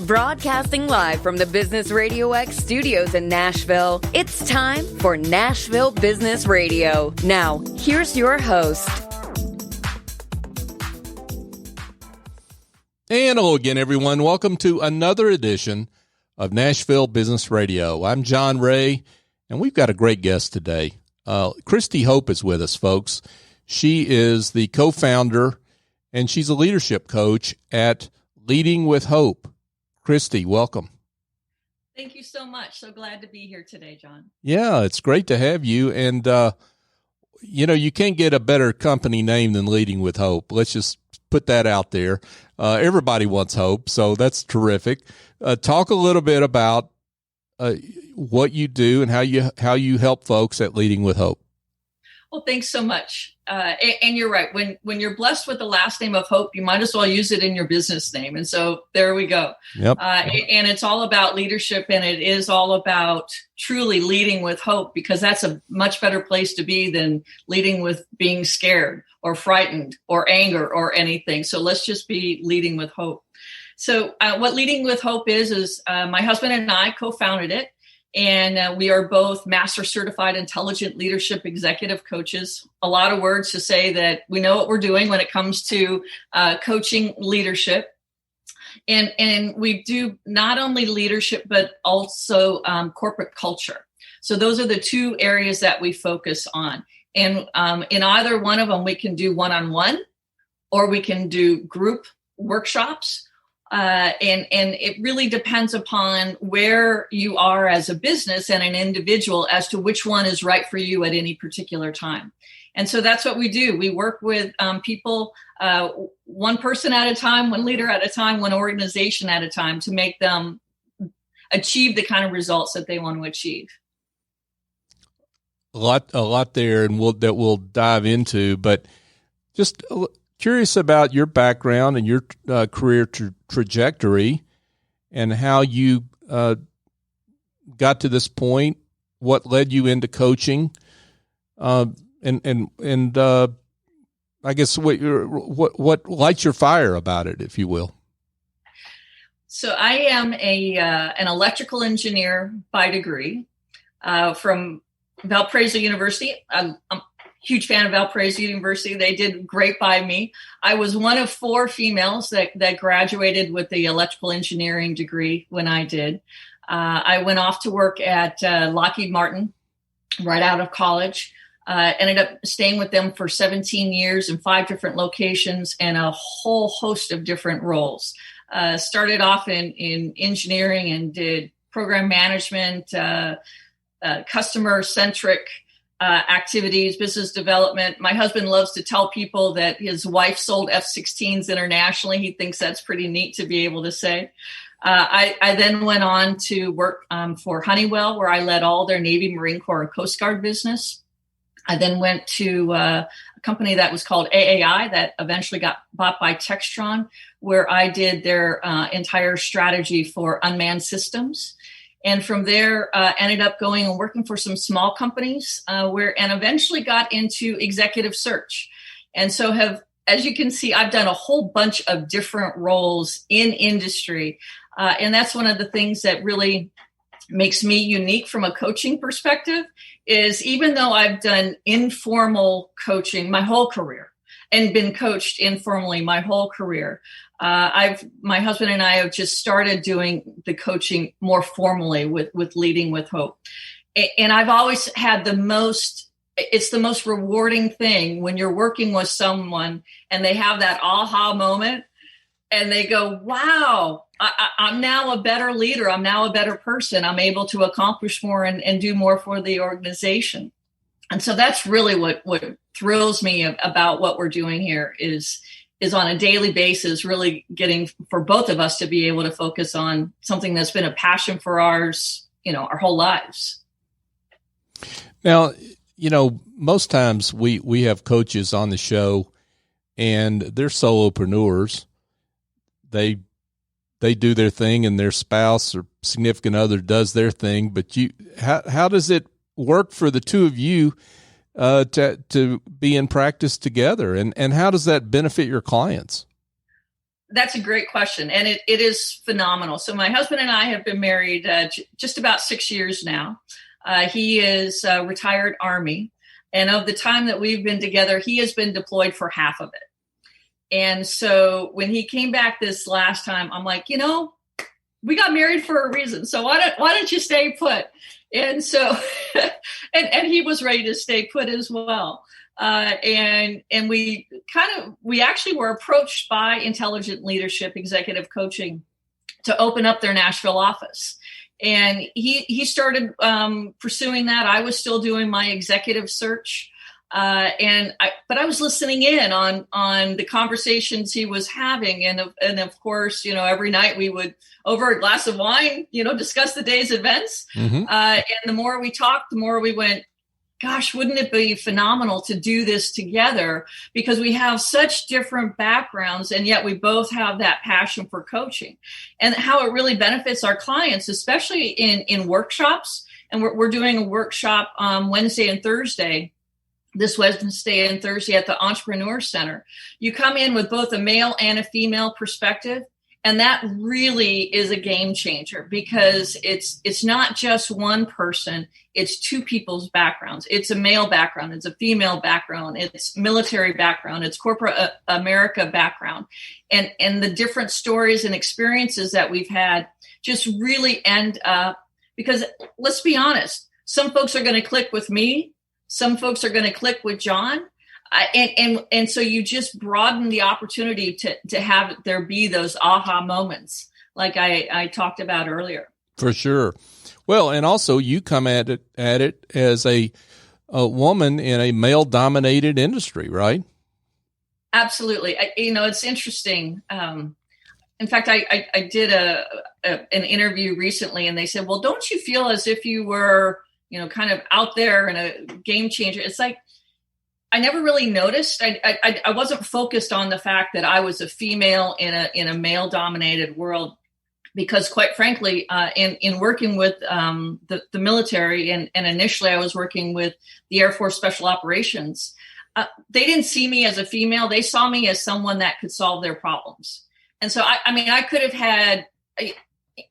Broadcasting live from the Business RadioX studios in Nashville, it's time for Nashville Business Radio. Now, here's your host. And hello again, everyone. Welcome to another edition of Nashville Business Radio. I'm John Ray, and we've got a great guest today. Kristi Hope is with us, folks. She is the co-founder, and she's a leadership coach at Leading with Hope. Kristi, welcome. Thank you so much. So glad to be here today, John. Yeah, it's great to have you. And, you can't get a better company name than Leading with Hope. Let's just put that out there. Everybody wants hope, so that's terrific. Talk a little bit about what you do and how you help folks at Leading with Hope. Well, thanks so much. And you're right. When you're blessed with the last name of Hope, you might as well use it in your business name. And so there we go. Yep. And it's all about leadership, and it is all about truly leading with hope, because that's a much better place to be than leading with being scared or frightened or anger or anything. So let's just be leading with hope. So what Leading with Hope is my husband and I co-founded it. And we are both master certified intelligent leadership executive coaches. A lot of words to say that we know what we're doing when it comes to coaching leadership. And we do not only leadership, but also corporate culture. So those are the two areas that we focus on. And in either one of them, we can do one-on-one, or we can do group workshops. And it really depends upon where you are as a business and an individual as to which one is right for you at any particular time. And so that's what we do. We work with people, one person at a time, one leader at a time, one organization at a time, to make them achieve the kind of results that they want to achieve. A lot there, and we'll dive into, but just curious about your background and your career trajectory, and how you got to this point. What led you into coaching, and I guess what lights your fire about it, if you will. So I am an electrical engineer by degree from Valparaiso University. I'm huge fan of Valparaiso University. They did great by me. I was one of 4 females that graduated with the electrical engineering degree when I did. I went off to work at Lockheed Martin right out of college. Ended up staying with them for 17 years in 5 different locations and a whole host of different roles. Started off in engineering and did program management, customer-centric activities, business development. My husband loves to tell people that his wife sold F-16s internationally. He thinks that's pretty neat to be able to say. I then went on to work for Honeywell, where I led all their Navy, Marine Corps, and Coast Guard business. I then went to a company that was called AAI that eventually got bought by Textron, where I did their entire strategy for unmanned systems. And from there, ended up going and working for some small companies and eventually got into executive search. And so as you can see, I've done a whole bunch of different roles in industry. And that's one of the things that really makes me unique from a coaching perspective, is even though I've done informal coaching my whole career and been coached informally my whole career, my husband and I have just started doing the coaching more formally with Leading with Hope. And I've always had it's the most rewarding thing when you're working with someone and they have that aha moment and they go, wow, I'm now a better leader. I'm now a better person. I'm able to accomplish more and do more for the organization. And so that's really what thrills me about what we're doing here is on a daily basis, really getting for both of us to be able to focus on something that's been a passion for ours, our whole lives. Now, most times we have coaches on the show and they're solopreneurs. They do their thing and their spouse or significant other does their thing. But how does it work for the two of you to be in practice together, and how does that benefit your clients? That's a great question. And it is phenomenal. So my husband and I have been married just about 6 years now. He is retired Army. And of the time that we've been together, he has been deployed for half of it. And so when he came back this last time, I'm like, we got married for a reason. So why don't you stay put? And so, and he was ready to stay put as well. And we actually were approached by Intelligent Leadership Executive Coaching to open up their Nashville office. And he started pursuing that. I was still doing my executive search. But I was listening in on the conversations he was having. And of course, every night we would, over a glass of wine, discuss the day's events. Mm-hmm. And the more we talked, the more we went, gosh, wouldn't it be phenomenal to do this together? Because we have such different backgrounds, and yet we both have that passion for coaching, and how it really benefits our clients, especially in workshops. And we're doing a workshop Wednesday and Thursday. This Wednesday and Thursday at the Entrepreneur Center. You come in with both a male and a female perspective. And that really is a game changer, because it's not just one person, it's two people's backgrounds. It's a male background, it's a female background, it's military background, it's corporate America background. And the different stories and experiences that we've had just really end up, because let's be honest, some folks are going to click with me, some folks are going to click with John. And so you just broaden the opportunity to have there be those aha moments like I talked about earlier. For sure. Well, and also you come at it as a woman in a male-dominated industry, right? Absolutely. It's interesting. In fact, I did an interview recently, and they said, well, don't you feel as if you were, kind of out there and a game changer? It's like, I never really noticed. I wasn't focused on the fact that I was a female in a male dominated world, because quite frankly, in working with the military, and initially I was working with the Air Force Special Operations, they didn't see me as a female. They saw me as someone that could solve their problems. And so, I could have had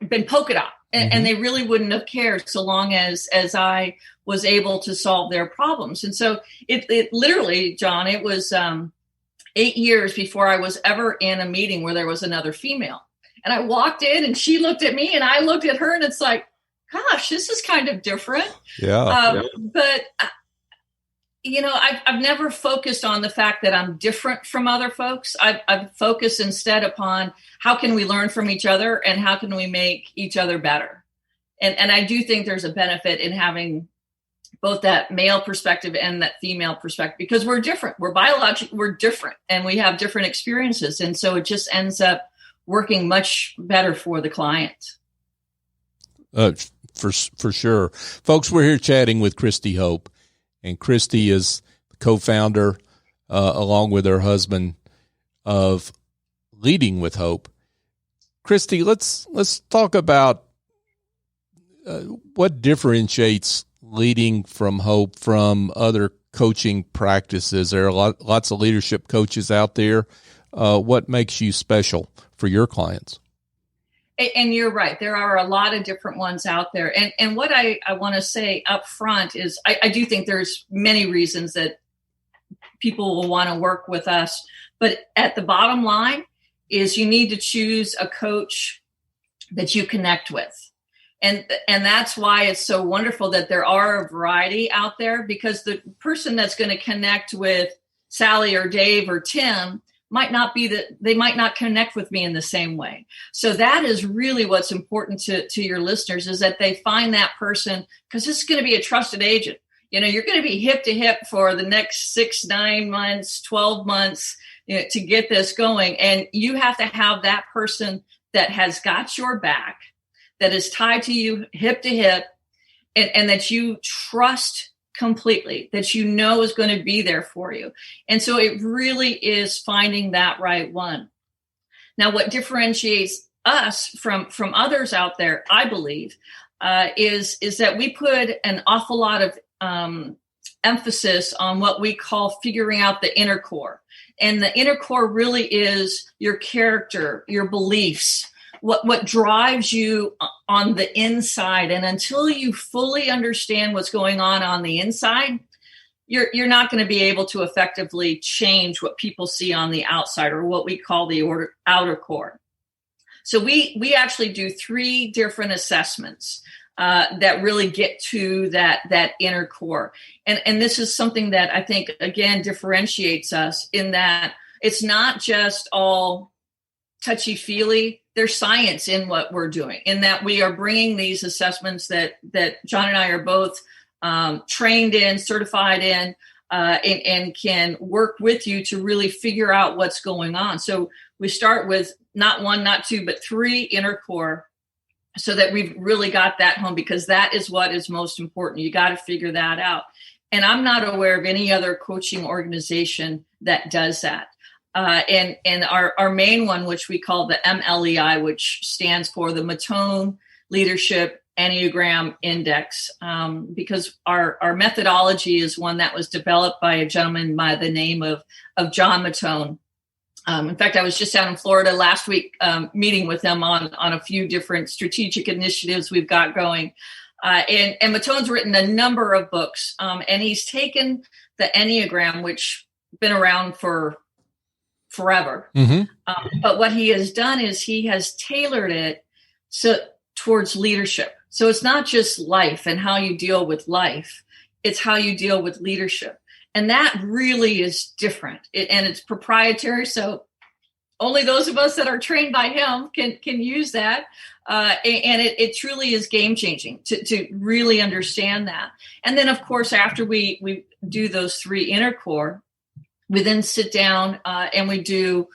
been polka dot, and they really wouldn't have cared so long as I was able to solve their problems. And so it literally, John, it was 8 years before I was ever in a meeting where there was another female. And I walked in and she looked at me and I looked at her, and it's like, gosh, this is kind of different. Yeah. But, I've never focused on the fact that I'm different from other folks. I've focused instead upon how can we learn from each other and how can we make each other better. And I do think there's a benefit in having both that male perspective and that female perspective, because we're different. We're biologically, we're different, and we have different experiences. And so it just ends up working much better for the client. For sure. Folks, we're here chatting with Kristi Hope, and Kristi is the co-founder, along with her husband, of Leading with Hope. Kristi, let's talk about what differentiates Leading from Hope from other coaching practices. There are lots of leadership coaches out there. What makes you special for your clients? And you're right. There are a lot of different ones out there. And what I want to say up front is I do think there's many reasons that people will want to work with us. But at the bottom line is you need to choose a coach that you connect with. And that's why it's so wonderful that there are a variety out there, because the person that's going to connect with Sally or Dave or Tim might not they might not connect with me in the same way. So that is really what's important to your listeners, is that they find that person, because this is going to be a trusted agent. You're going to be hip to hip for the next 6, 9 months, 12 months to get this going. And you have to have that person that has got your back, that is tied to you hip to hip, and that you trust completely, that is going to be there for you. And so it really is finding that right one. Now, what differentiates us from others out there, I believe, is that we put an awful lot of emphasis on what we call figuring out the inner core. And the inner core really is your character, your beliefs, what drives you on the inside. And until you fully understand what's going on the inside, you're not going to be able to effectively change what people see on the outside, or what we call the outer core. So we actually do 3 different assessments that really get to that inner core. And this is something that I think, again, differentiates us in that it's not just all touchy-feely. There's science in what we're doing, in that we are bringing these assessments that John and I are both trained in, certified in, and can work with you to really figure out what's going on. So we start with not 1, not 2, but 3 inner core, so that we've really got that home, because that is what is most important. You got to figure that out. And I'm not aware of any other coaching organization that does that. And our main one, which we call the MLEI, which stands for the Matone Leadership Enneagram Index, because our methodology is one that was developed by a gentleman by the name of John Matone. In fact, I was just out in Florida last week meeting with him on a few different strategic initiatives we've got going. And Matone's written a number of books, and he's taken the Enneagram, which has been around for forever. Mm-hmm. But what he has done is he has tailored it towards leadership. So it's not just life and how you deal with life, it's how you deal with leadership. And that really is different, and it's proprietary. So only those of us that are trained by him can use that. And it truly is game changing to really understand that. And then, of course, after we do those 3 inner core, we then sit down and we do,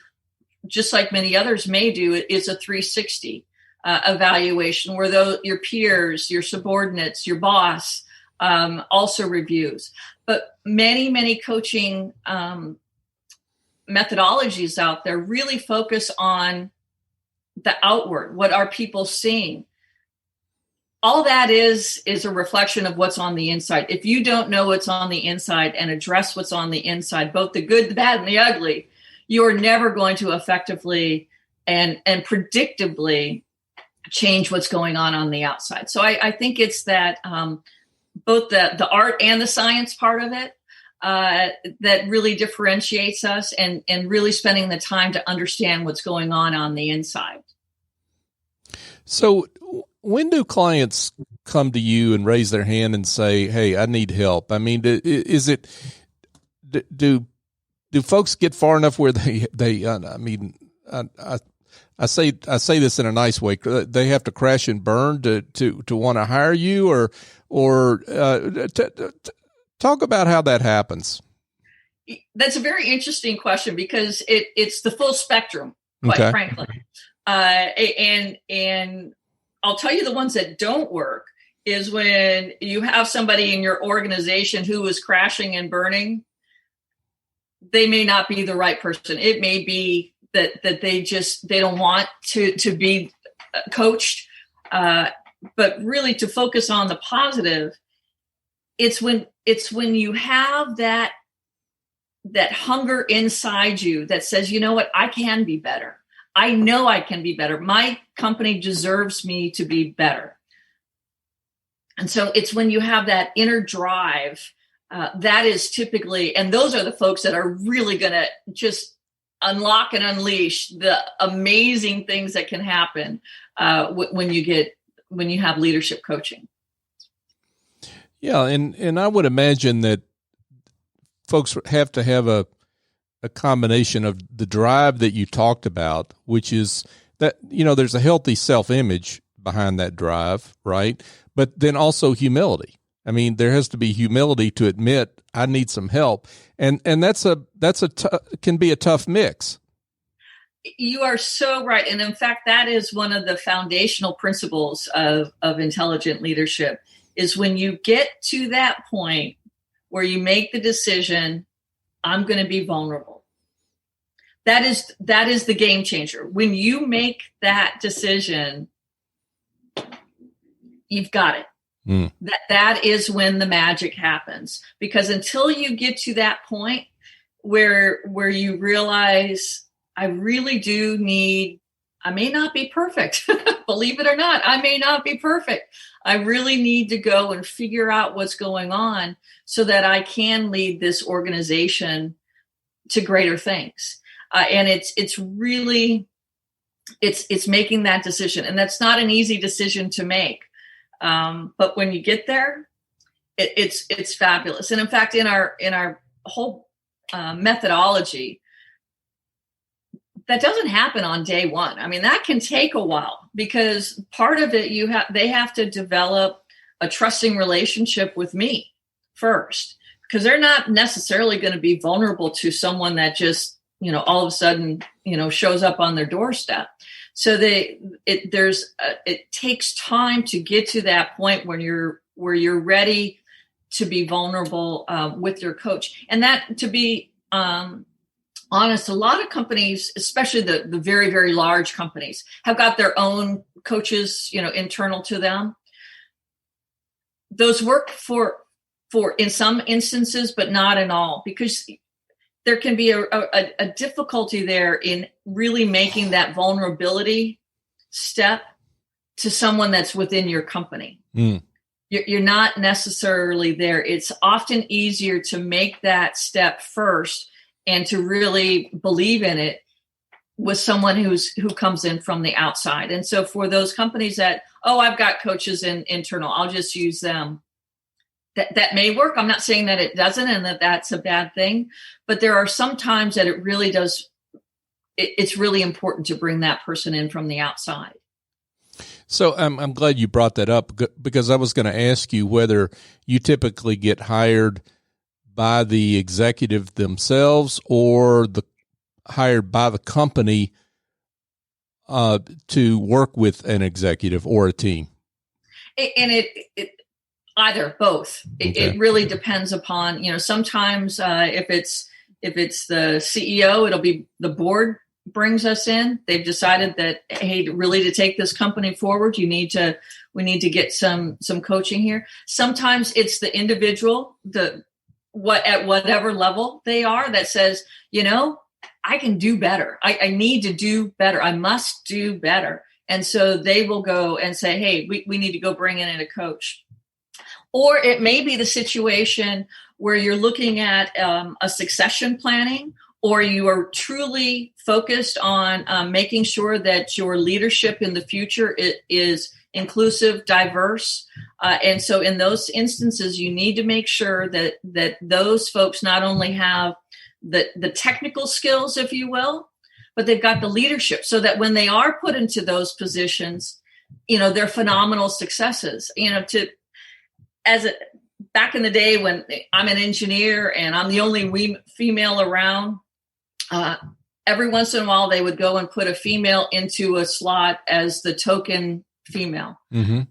just like many others may do, is a 360 evaluation, where your peers, your subordinates, your boss also reviews. But many coaching methodologies out there really focus on the outward. What are people seeing? All that is a reflection of what's on the inside. If you don't know what's on the inside and address what's on the inside, both the good, the bad, and the ugly, you are never going to effectively and predictably change what's going on the outside. So I think it's that both the art and the science part of it that really differentiates us, and really spending the time to understand what's going on the inside. So when do clients come to you and raise their hand and say, "Hey, I need help"? I mean, is it do folks get far enough where they I mean, I say this in a nice way, they have to crash and burn to want to hire you, or talk about how that happens? That's a very interesting question, because it's the full spectrum, quite frankly. And I'll tell you, the ones that don't work is when you have somebody in your organization who is crashing and burning. They may not be the right person. It may be that they don't want to be coached, but really to focus on the positive. It's when you have that hunger inside you that says, you know what, I can be better. I know I can be better. My company deserves me to be better. And so it's when you have that inner drive, that is typically, and those are the folks that are really going to just unlock and unleash the amazing things that can happen when you have leadership coaching. Yeah, and I would imagine that folks have to have a combination of the drive that you talked about, which is that, there's a healthy self-image behind that drive, right? But then also humility. I mean, there has to be humility to admit I need some help, and can be a tough mix. You are so right, and in fact, that is one of the foundational principles of intelligent leadership. Is when you get to that point where you make the decision, I'm going to be vulnerable. That is the game changer. When you make that decision, you've got it. That is when the magic happens. Because until you get to that point where you realize, I really do need, I may not be perfect. Believe it or not, I may not be perfect. I really need to go and figure out what's going on so that I can lead this organization to greater things. And it's really making that decision. And that's not an easy decision to make. But when you get there, it's fabulous. And in fact, in our whole methodology, that doesn't happen on day one. I mean, that can take a while because part of it, they have to develop a trusting relationship with me first, because they're not necessarily going to be vulnerable to someone that just, all of a sudden, shows up on their doorstep. So it takes time to get to that point where you're ready to be vulnerable with your coach. And that, to be honest, a lot of companies, especially the very, very large companies, have got their own coaches, internal to them. Those work for in some instances, but not in all, because there can be a difficulty there in really making that vulnerability step to someone that's within your company. You're not necessarily there. It's often easier to make that step first and to really believe in it with someone who comes in from the outside. And so for those companies that, I've got coaches internal, I'll just use them. That may work. I'm not saying that it doesn't and that that's a bad thing, but there are some times that it really does. It's really important to bring that person in from the outside. So I'm glad you brought that up, because I was going to ask you whether you typically get hired by the executive themselves or hired by the company to work with an executive or a team. And it either, both. It really depends upon, sometimes if it's the CEO, it'll be the board brings us in. They've decided that, hey, really to take this company forward, we need to get some coaching here. Sometimes it's the individual, at whatever level they are, that says, I can do better. I need to do better. I must do better. And so they will go and say, hey, we need to go bring in a coach. Or it may be the situation where you're looking at a succession planning, or you are truly focused on making sure that your leadership in the future is inclusive, diverse. And so in those instances, you need to make sure that those folks not only have the technical skills, if you will, but they've got the leadership, so that when they are put into those positions, they're phenomenal successes. Back in the day when I'm an engineer and I'm the only female around, every once in a while they would go and put a female into a slot as the token female. Mm-hmm.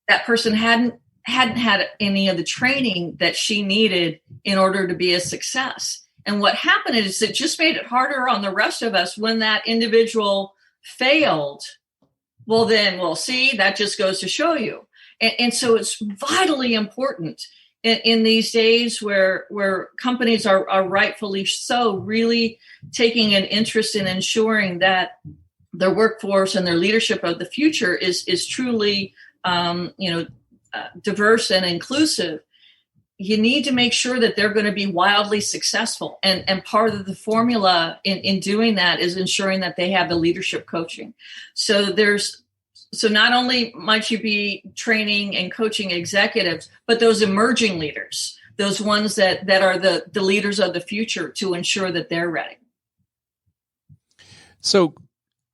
That person hadn't had any of the training that she needed in order to be a success. And what happened is it just made it harder on the rest of us when that individual failed. Well, see, that just goes to show you. And so it's vitally important in these days where companies are rightfully so really taking an interest in ensuring that their workforce and their leadership of the future is truly, diverse and inclusive. You need to make sure that they're going to be wildly successful. And part of the formula in doing that is ensuring that they have the leadership coaching. So not only might you be training and coaching executives, but those emerging leaders, those ones that are the leaders of the future, to ensure that they're ready. So,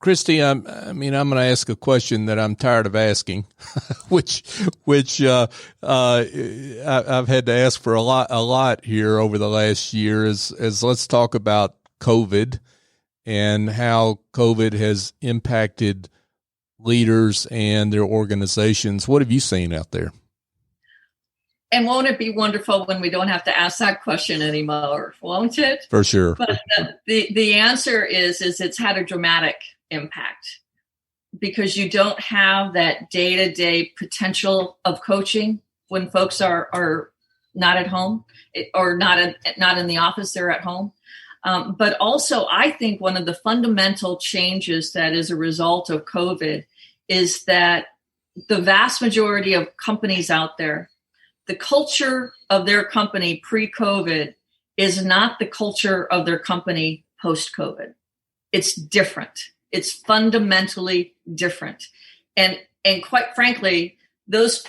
Kristi, I'm going to ask a question that I'm tired of asking, which I've had to ask for a lot here over the last year. Is let's talk about COVID and how COVID has impacted leaders and their organizations. What have you seen out there? And won't it be wonderful when we don't have to ask that question anymore? Won't it? For sure. But the answer is it's had a dramatic impact, because you don't have that day-to-day potential of coaching when folks are not at home or not in the office, they're at home. But also, I think one of the fundamental changes that is a result of COVID is that the vast majority of companies out there, the culture of their company pre-COVID is not the culture of their company post-COVID. It's different. It's fundamentally different. And quite frankly, those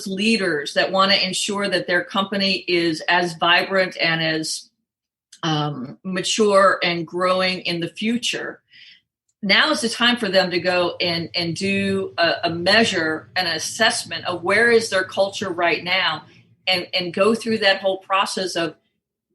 leaders that want to ensure that their company is as vibrant and as mature and growing in the future, now is the time for them to go and do a measure, an assessment of where is their culture right now, and go through that whole process of,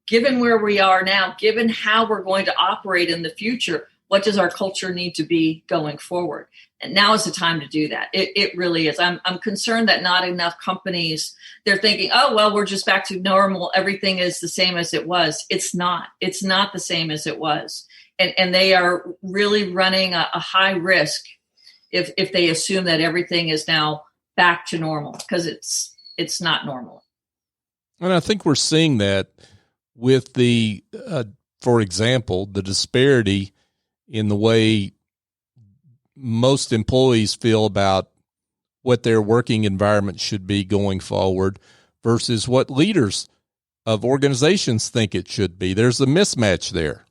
given where we are now, given how we're going to operate in the future, what does our culture need to be going forward? And now is the time to do that. It really is. I'm concerned that not enough companies, they're thinking, oh, well, we're just back to normal. Everything is the same as it was. It's not. It's not the same as it was. And they are really running a high risk if they assume that everything is now back to normal, because it's not normal. And I think we're seeing that with the, for example, the disparity in the way most employees feel about what their working environment should be going forward versus what leaders of organizations think it should be. There's a mismatch there.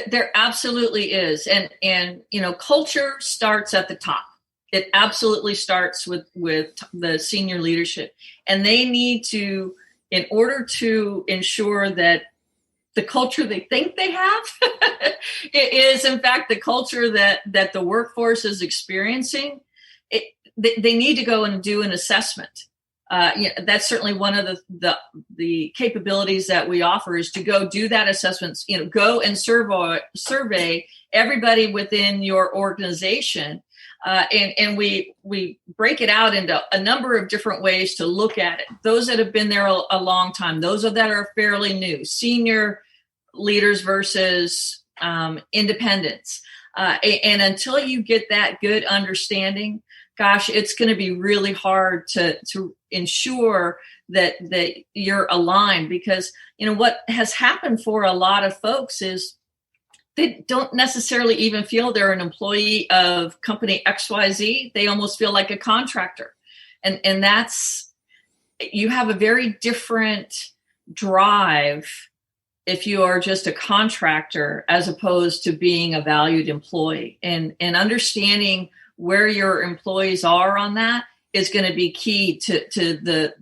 There absolutely is. And culture starts at the top. It absolutely starts with the senior leadership. And they need to, in order to ensure that the culture they think they have it is, in fact, the culture that the workforce is experiencing, they need to go and do an assessment. That's certainly one of the capabilities that we offer, is to go do that assessment, go and survey everybody within your organization. And we break it out into a number of different ways to look at it. Those that have been there a long time, those that are fairly new, senior leaders versus independents. And until you get that good understanding, gosh, it's going to be really hard to ensure that you're aligned, because what has happened for a lot of folks is they don't necessarily even feel they're an employee of company XYZ. They almost feel like a contractor. And that's, you have a very different drive if you are just a contractor as opposed to being a valued employee. And understanding where your employees are on that is going to be key to the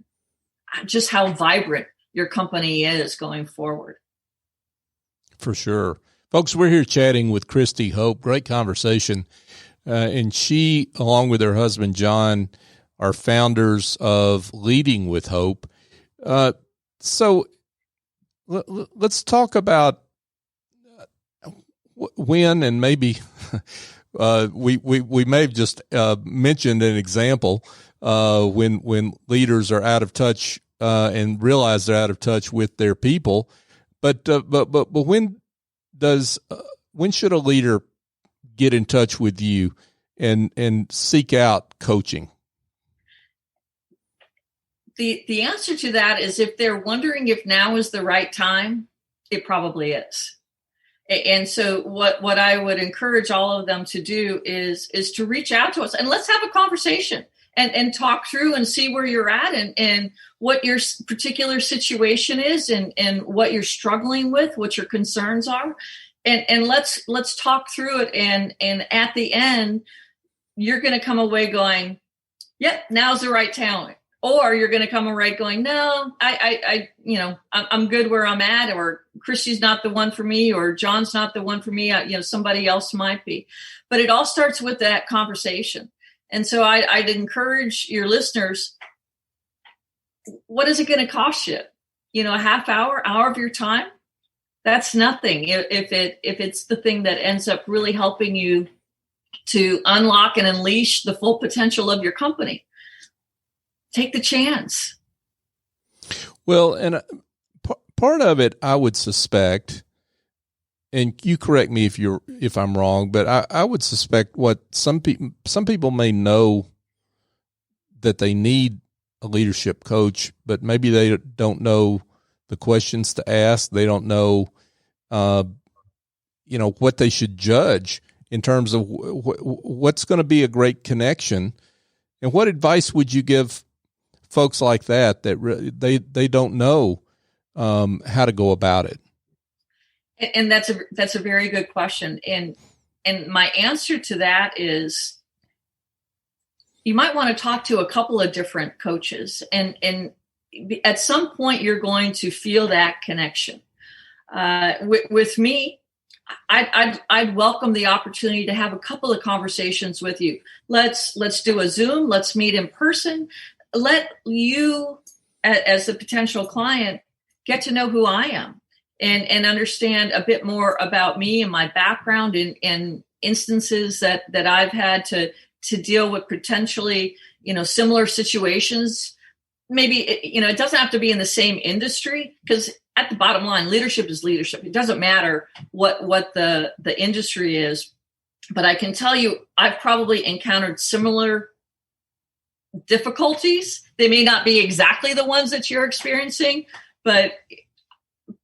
just how vibrant your company is going forward. For sure. Folks, we're here chatting with Kristi Hope. Great conversation. And she, along with her husband, John, are founders of Leading with Hope. So let's talk about when, and maybe we may have just mentioned an example when leaders are out of touch and realize they're out of touch with their people. But when should a leader get in touch with you and seek out coaching? The answer to that is, if they're wondering if now is the right time, it probably is. And so what I would encourage all of them to do is to reach out to us and let's have a conversation and talk through and see where you're at and what your particular situation is and what you're struggling with, what your concerns are. And let's talk through it. And at the end, you're going to come away going, yep, now's the right time. Or you're going to come away going, no, I'm good where I'm at, or Kristi's not the one for me, or John's not the one for me. Somebody else might be. But it all starts with that conversation. And so I'd encourage your listeners, what is it going to cost you? A half hour of your time? That's nothing. If it's the thing that ends up really helping you to unlock and unleash the full potential of your company. Take the chance. Well, and part of it, I would suspect, and you correct me if I'm wrong, but I would suspect what some people may know that they need a leadership coach, but maybe they don't know the questions to ask. They don't know, what they should judge in terms of what's going to be a great connection. And what advice would you give folks like that they don't know how to go about it? And that's a very good question. And my answer to that is, you might want to talk to a couple of different coaches, and at some point you're going to feel that connection. With me, I'd welcome the opportunity to have a couple of conversations with you. Let's do a Zoom. Let's meet in person. Let you, as the potential client, get to know who I am and understand a bit more about me and my background in instances that I've had to deal with potentially, similar situations. Maybe, it doesn't have to be in the same industry, because at the bottom line, leadership is leadership. It doesn't matter what the industry is. But I can tell you, I've probably encountered similar difficulties. They may not be exactly the ones that you're experiencing, but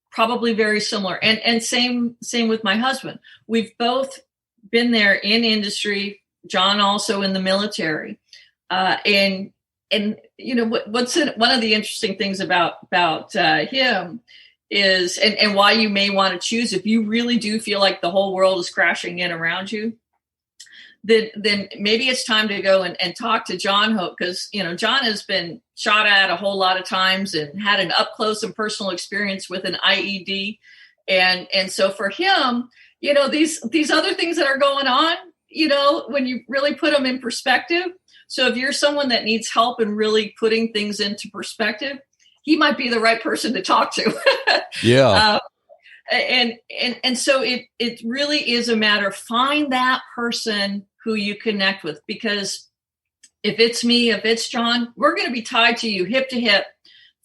probably very similar. And same with my husband. We've both been there in industry. John also in the military. And what's one of the interesting things about him is, and why you may want to choose, if you really do feel like the whole world is crashing in around you, then maybe it's time to go and talk to John Hope, because, John has been shot at a whole lot of times and had an up close and personal experience with an IED. And so for him, these other things that are going on, when you really put them in perspective. So if you're someone that needs help in really putting things into perspective, he might be the right person to talk to. Yeah. And so it really is a matter of find that person who you connect with, because if it's me, if it's John, we're going to be tied to you hip to hip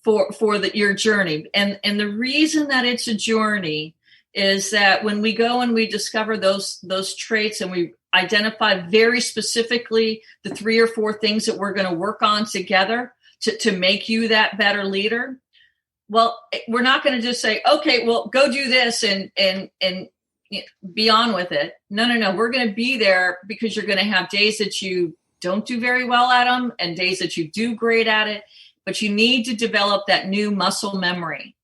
for your journey. And the reason that it's a journey is that when we go and we discover those traits and we identify very specifically the 3 or 4 things that we're going to work on together to make you that better leader. Well, we're not going to just say, okay, well, go do this and be on with it. No. We're going to be there because you're going to have days that you don't do very well at them and days that you do great at it, but you need to develop that new muscle memory.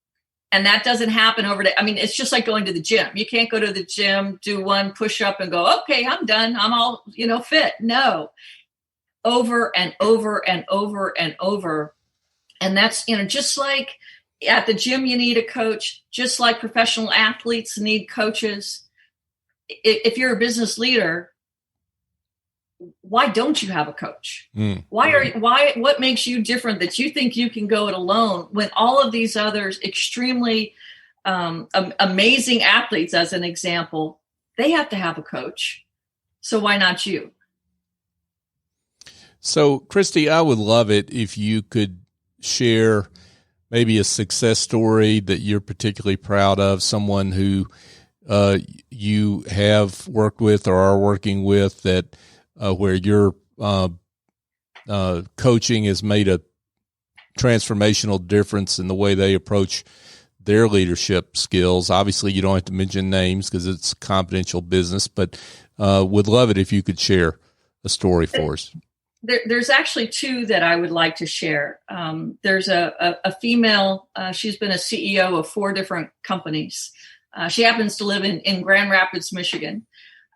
And that doesn't happen overnight. I mean, it's just like going to the gym. You can't go to the gym, do one push up and go, okay, I'm done. I'm all, fit. No, over and over and over and over. And that's, just like at the gym, you need a coach, just like professional athletes need coaches. If you're a business leader, why don't you have a coach? What makes you different that you think you can go it alone when all of these others extremely amazing athletes, as an example, they have to have a coach. So why not you? So, Kristi, I would love it if you could share maybe a success story that you're particularly proud of, someone who you have worked with or are working with that where your coaching has made a transformational difference in the way they approach their leadership skills. Obviously, you don't have to mention names because it's confidential business, but would love it if you could share a story for us. There's actually 2 that I would like to share. There's a female, she's been a CEO of 4 different companies. She happens to live in Grand Rapids, Michigan.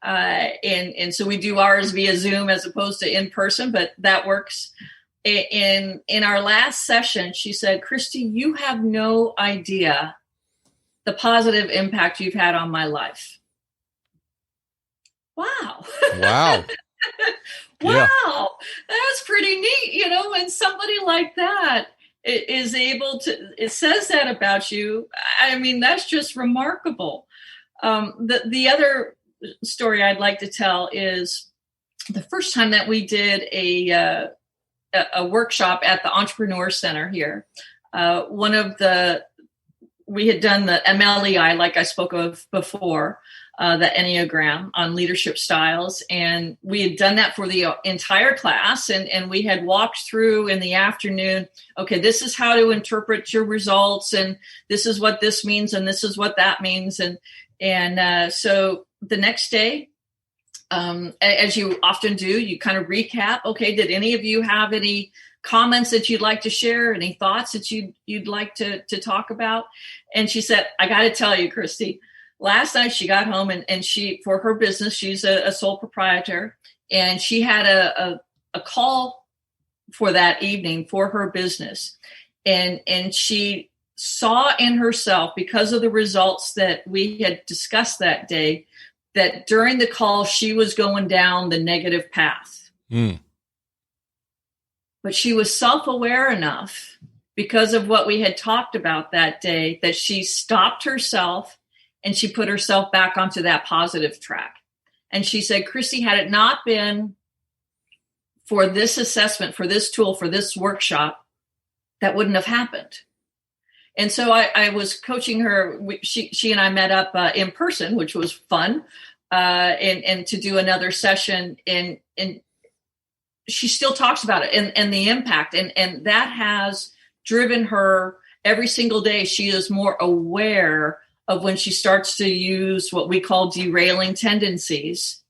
And so we do ours via Zoom as opposed to in person, but that works. In our last session, she said, Kristi, you have no idea the positive impact you've had on my life. Wow. Wow. Wow. That's pretty neat. When somebody like that is able to, it says that about you. I mean, that's just remarkable. The other story I'd like to tell is the first time that we did a workshop at the Entrepreneur Center here. We had done the MLEI, like I spoke of before. the Enneagram on leadership styles. And we had done that for the entire class. And we had walked through in the afternoon, okay, this is how to interpret your results. And this is what this means. And this is what that means. And so the next day, as you often do, you kind of recap. Okay, did any of you have any comments that you'd like to share? Any thoughts that you'd like to talk about? And she said, I got to tell you, Kristi, last night she got home and she, for her business, she's a sole proprietor, and she had a call for that evening for her business. And she saw in herself, because of the results that we had discussed that day, that during the call, she was going down the negative path. Mm. But she was self-aware enough, because of what we had talked about that day, that she stopped herself and she put herself back onto that positive track. And she said, Kristi, had it not been for this assessment, for this tool, for this workshop, that wouldn't have happened. And so I was coaching her. She and I met up in person, which was fun, and to do another session. And she still talks about it and the impact. And that has driven her every single day. She is more aware of when she starts to use what we call derailing tendencies.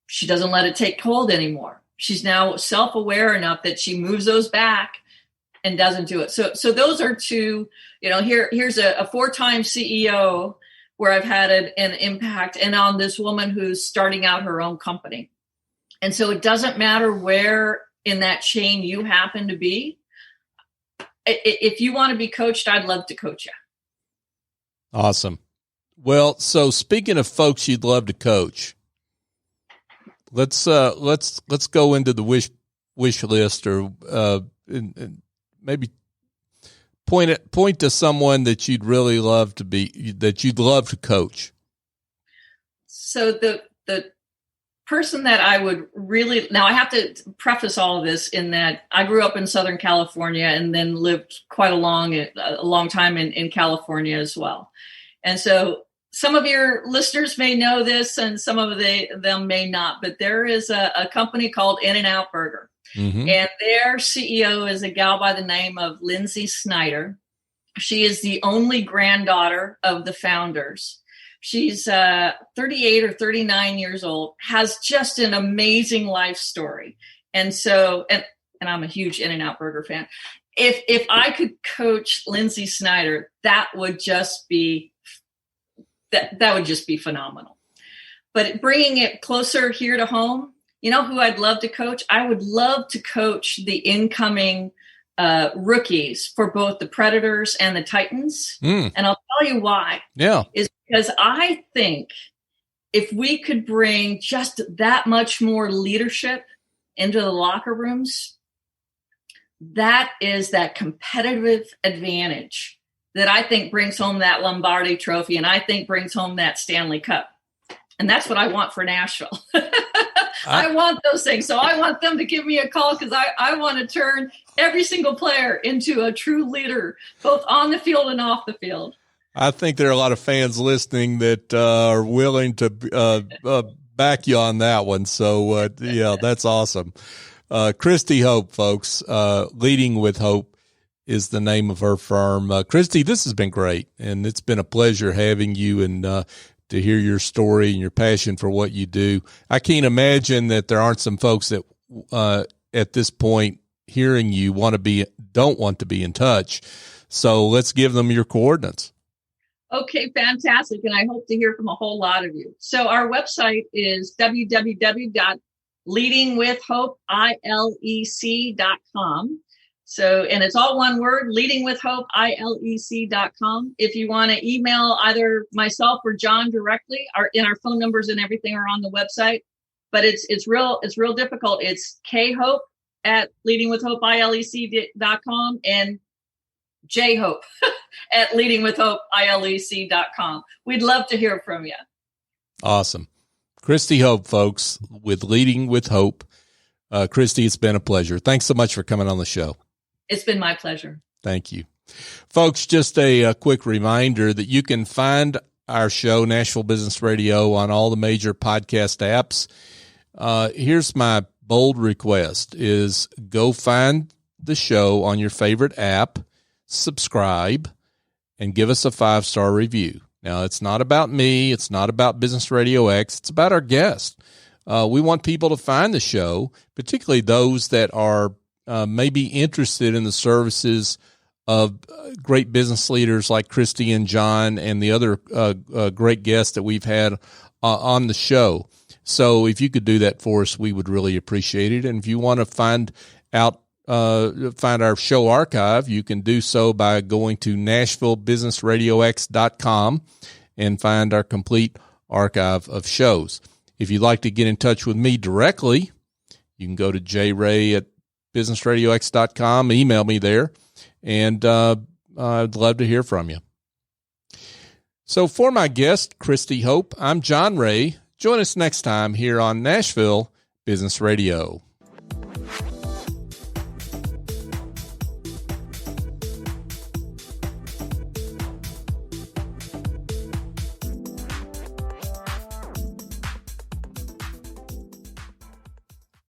She doesn't let it take hold anymore. She's now self-aware enough that she moves those back and doesn't do it. So those are two, here's a 4-time CEO where I've had an impact, and on this woman who's starting out her own company. And so it doesn't matter where in that chain you happen to be. If you want to be coached, I'd love to coach you. Awesome. Well, so speaking of folks you'd love to coach, let's go into the wish list, or and maybe point to someone that you'd really love to coach. So the person that I would really, now I have to preface all of this in that I grew up in Southern California and then lived quite a long time in California as well. And so some of your listeners may know this and some of them may not, but there is a company called In-N-Out Burger. Mm-hmm. And their CEO is a gal by the name of Lindsay Snyder. She is the only granddaughter of the founders. She's 38 or 39 years old, has just an amazing life story. And so, and I'm a huge In-N-Out Burger fan. If I could coach Lindsay Snyder, that would just be phenomenal. But bringing it closer here to home, you know who I'd love to coach? I would love to coach the incoming rookies for both the Predators and the Titans. And I'll tell you why. Yeah. Is because I think if we could bring just that much more leadership into the locker rooms, that is that competitive advantage that I think brings home that Lombardi trophy, and I think brings home that Stanley Cup. And that's what I want for Nashville. I want those things. So I want them to give me a call, because I want to turn every single player into a true leader, both on the field and off the field. I think there are a lot of fans listening that are willing to back you on that one. So, yeah, that's awesome. Kristi Hope, folks, Leading with Hope is the name of her firm. Kristi, this has been great, and it's been a pleasure having you and to hear your story and your passion for what you do. I can't imagine that there aren't some folks that at this point hearing you don't want to be in touch. So let's give them your coordinates. Okay, fantastic. And I hope to hear from a whole lot of you. So our website is www.leadingwithhopeilec.com. So, and it's all one word, leadingwithhopeilec.com. If you want to email either myself or John directly, our phone numbers and everything are on the website, but it's real difficult. It's khope@leadingwithhopeilec.com and jhope @leadingwithhopeilec.com. We'd love to hear from you. Awesome. Kristi Hope, folks, with Leading with Hope. Kristi, it's been a pleasure. Thanks so much for coming on the show. It's been my pleasure. Thank you. Folks, just a quick reminder that you can find our show, Nashville Business Radio, on all the major podcast apps. Here's my bold request is go find the show on your favorite app, subscribe, and give us a 5-star review. Now, it's not about me. It's not about Business RadioX. It's about our guests. We want people to find the show, particularly those that are maybe interested in the services of great business leaders like Kristi and John and the other great guests that we've had on the show. So if you could do that for us, we would really appreciate it. And if you want to find our show archive, you can do so by going to NashvilleBusinessRadioX.com and find our complete archive of shows. If you'd like to get in touch with me directly, you can go to jray@BusinessRadioX.com, email me there, and I'd love to hear from you. So for my guest, Kristi Hope, I'm John Ray. Join us next time here on Nashville Business Radio.